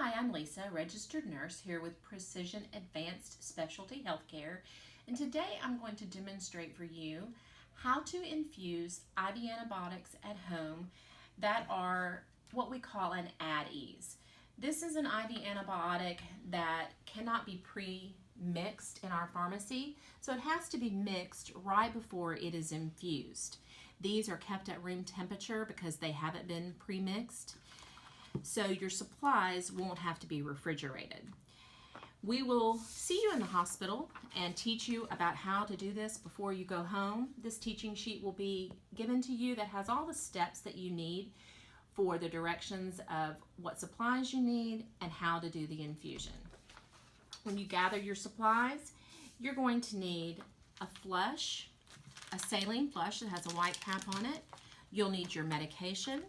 Hi, I'm Lisa, registered nurse here with Precision Advanced Specialty Healthcare, and today I'm going to demonstrate for you how to infuse IV antibiotics at home that are what we call an at-ease. This is an IV antibiotic that cannot be pre-mixed in our pharmacy, so it has to be mixed right before it is infused. These are kept at room temperature because they haven't been pre-mixed, so your supplies won't have to be refrigerated. We will see you in the hospital and teach you about how to do this before you go home. This teaching sheet will be given to you that has all the steps that you need for the directions of what supplies you need and how to do the infusion. When you gather your supplies, you're going to need a flush, a saline flush that has a white cap on it. You'll need your medication.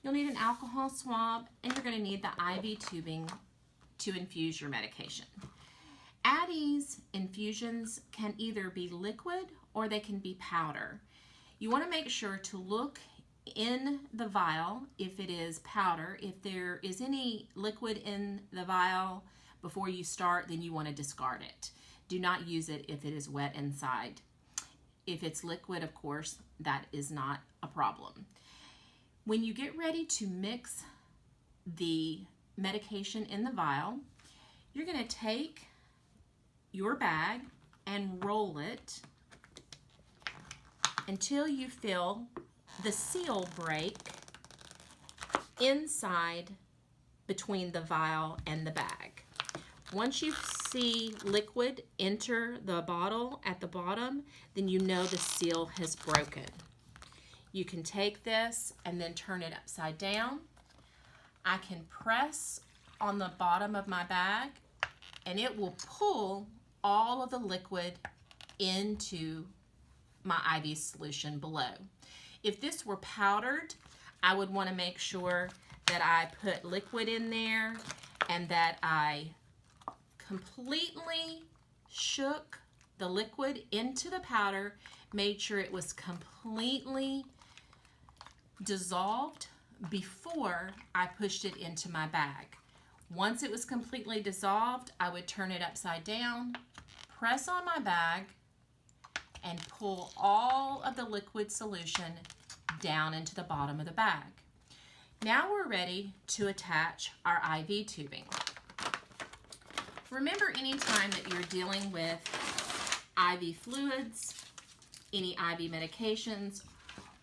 You'll need an alcohol swab, and you're going to need the IV tubing to infuse your medication. At-ease infusions can either be liquid or they can be powder. You want to make sure to look in the vial if it is powder. If there is any liquid in the vial before you start, then you want to discard it. Do not use it if it is wet inside. If it's liquid, of course, that is not a problem. When you get ready to mix the medication in the vial, you're going to take your bag and roll it until you feel the seal break inside between the vial and the bag. Once you see liquid enter the bottle at the bottom, then you know the seal has broken. You can take this and then turn it upside down. I can press on the bottom of my bag and it will pull all of the liquid into my IV solution below. If this were powdered, I would want to make sure that I put liquid in there and that I completely shook the liquid into the powder, made sure it was completely dissolved before I pushed it into my bag. Once it was completely dissolved, I would turn it upside down, press on my bag, and pull all of the liquid solution down into the bottom of the bag. Now we're ready to attach our IV tubing. Remember, anytime that you're dealing with IV fluids, any IV medications,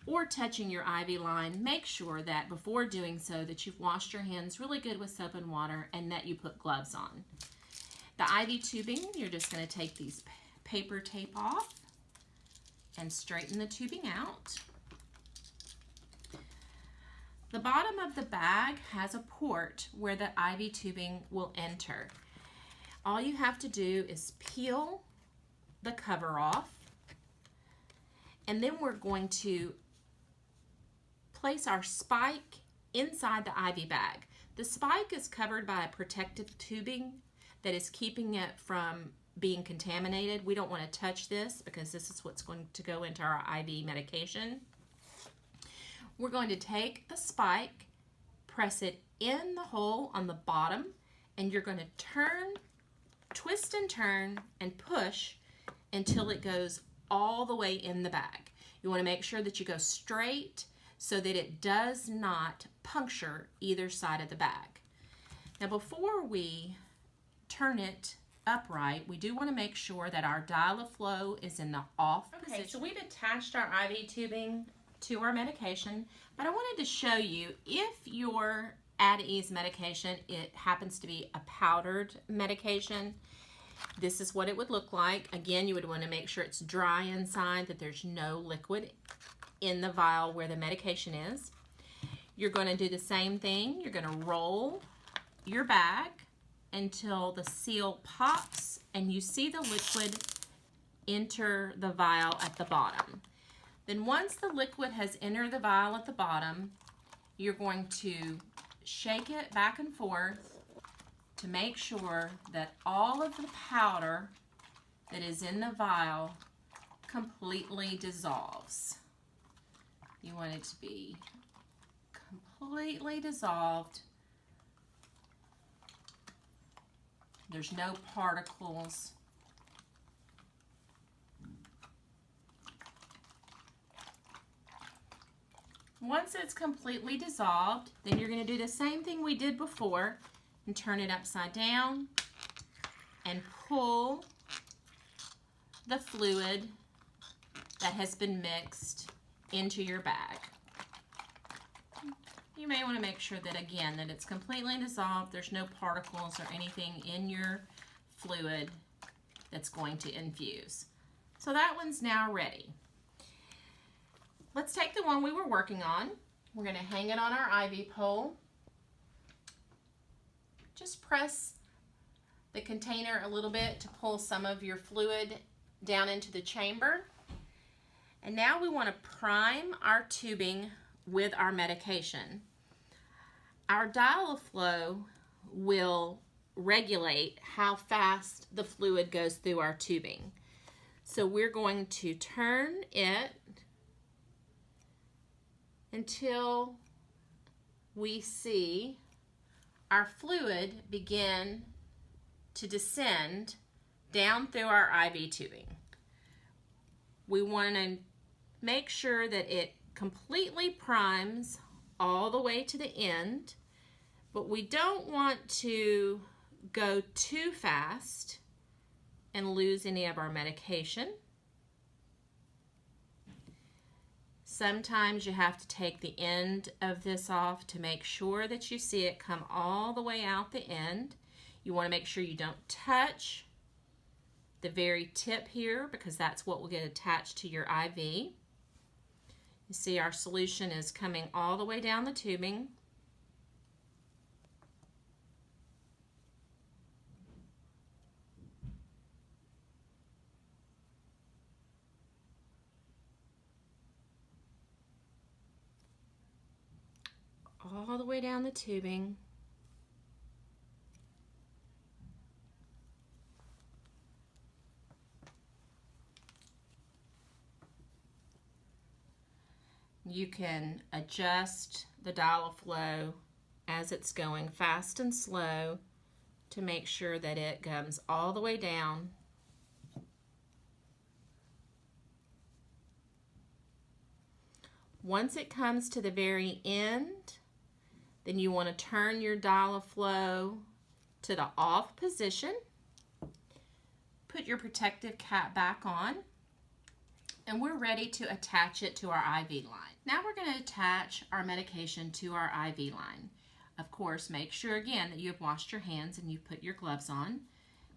or touching your IV line, make sure that before doing so that you've washed your hands really good with soap and water and that you put gloves on. The IV tubing, you're just going to take these paper tape off and straighten the tubing out. The bottom of the bag has a port where the IV tubing will enter. All you have to do is peel the cover off, and then we're going to place our spike inside the IV bag. The spike is covered by a protective tubing that is keeping it from being contaminated. We don't want to touch this because this is what's going to go into our IV medication. We're going to take the spike, press it in the hole on the bottom, and you're going to turn, twist and turn, and push until it goes all the way in the bag. You want to make sure that you go straight so that it does not puncture either side of the bag. Now, before we turn it upright, we do want to make sure that our dial of flow is in the off position. Okay, so we've attached our IV tubing to our medication, but I wanted to show you if your at-ease medication, it happens to be a powdered medication, this is what it would look like. Again, you would want to make sure it's dry inside, that there's no liquid in the vial where the medication is. You're going to do the same thing. You're going to roll your bag until the seal pops and you see the liquid enter the vial at the bottom. Then once the liquid has entered the vial at the bottom, you're going to shake it back and forth to make sure that all of the powder that is in the vial completely dissolves. You want it to be completely dissolved There's no particles. Once it's completely dissolved, then you're going to do the same thing we did before and turn it upside down and pull the fluid that has been mixed into your bag. You may want to make sure that, again, that it's completely dissolved. There's no particles or anything in your fluid that's going to infuse. So that one's now ready. Let's take the one we were working on. We're going to hang it on our IV pole. Just press the container a little bit to pull some of your fluid down into the chamber. And now we want to prime our tubing with our medication. Our dial of flow will regulate how fast the fluid goes through our tubing. So we're going to turn it until we see our fluid begin to descend down through our IV tubing. We want to make sure that it completely primes all the way to the end, but we don't want to go too fast and lose any of our medication. Sometimes you have to take the end of this off to make sure that you see it come all the way out the end. You want to make sure you don't touch the very tip here because that's what will get attached to your IV. You see our solution is coming all the way down the tubing. All the way down the tubing. You can adjust the dial of flow as it's going fast and slow to make sure that it comes all the way down. Once it comes to the very end, then you want to turn your dial of flow to the off position. Put your protective cap back on, and we're ready to attach it to our IV line. Now we're going to attach our medication to our IV line. Of course, make sure again that you have washed your hands and you've put your gloves on.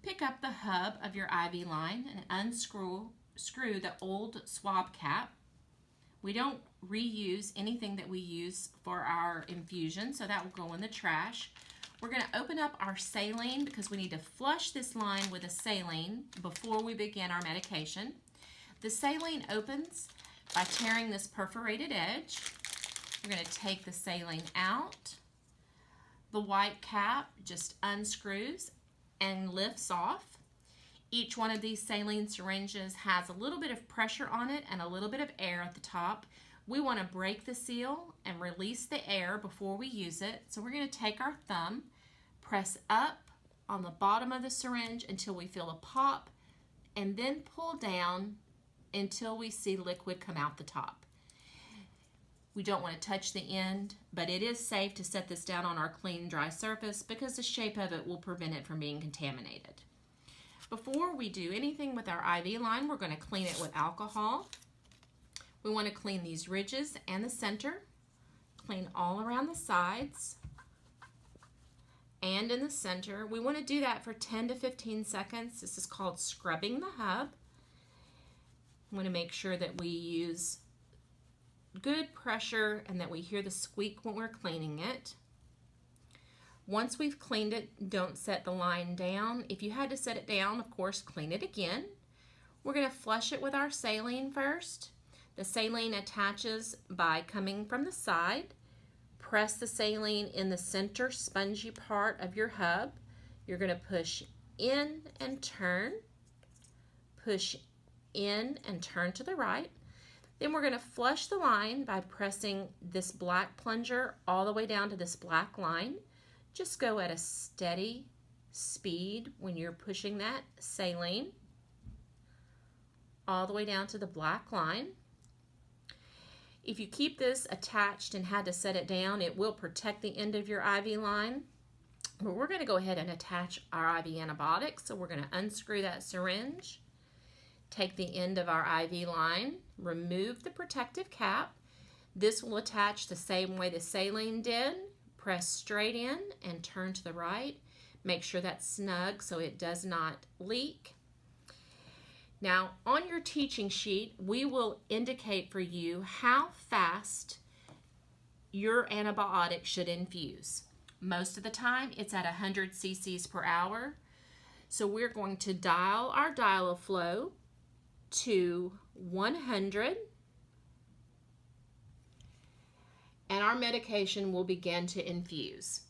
Pick up the hub of your IV line and unscrew the old swab cap. We don't reuse anything that we use for our infusion, so that will go in the trash. We're going to open up our saline because we need to flush this line with a saline before we begin our medication. The saline opens by tearing this perforated edge. We're going to take the saline out. The white cap just unscrews and lifts off. Each one of these saline syringes has a little bit of pressure on it and a little bit of air at the top. We want to break the seal and release the air before we use it. So we're going to take our thumb, press up on the bottom of the syringe until we feel a pop, and then pull down until we see liquid come out the top. We don't want to touch the end, but it is safe to set this down on our clean, dry surface because the shape of it will prevent it from being contaminated. Before we do anything with our IV line, we're going to clean it with alcohol. We want to clean these ridges and the center, clean all around the sides and in the center. We want to do that for 10 to 15 seconds. This is called scrubbing the hub. We want to make sure that we use good pressure and that we hear the squeak when we're cleaning it. Once we've cleaned it, don't set the line down. If you had to set it down, of course, clean it again. We're going to flush it with our saline first. The saline attaches by coming from the side. Press the saline in the center spongy part of your hub. You're going to push in and turn. Push in and turn to the right. Then we're going to flush the line by pressing this black plunger all the way down to this black line. Just go at a steady speed when you're pushing that saline all the way down to the black line. If you keep this attached and had to set it down, it will protect the end of your IV line. But we're going to go ahead and attach our IV antibiotics. So we're going to unscrew that syringe, take the end of our IV line, remove the protective cap. This will attach the same way the saline did. Press straight in and turn to the right. Make sure that's snug so it does not leak. Now, on your teaching sheet, we will indicate for you how fast your antibiotic should infuse. Most of the time, it's at 100 cc's per hour. So we're going to dial our dial of flow to 100, and our medication will begin to infuse.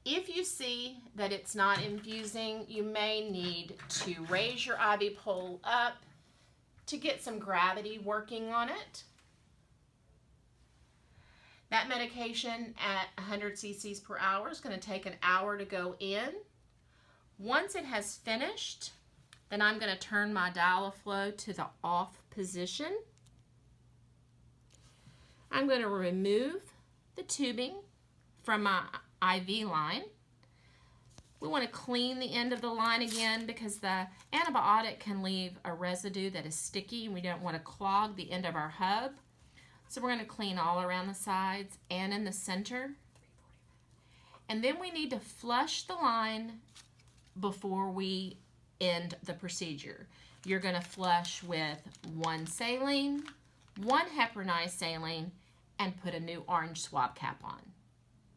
If you see that it's not infusing, you may need to raise your IV pole up to get some gravity working on it. That medication at 100 cc's per hour is going to take an hour to go in. Once it has finished, then I'm going to turn my dial of flow to the off position. I'm going to remove the tubing from my IV line. We want to clean the end of the line again because the antibiotic can leave a residue that is sticky and we don't want to clog the end of our hub. So we're going to clean all around the sides and in the center. And then we need to flush the line before we end the procedure. You're going to flush with 1 saline, 1 heparinized saline, and put a new orange swab cap on.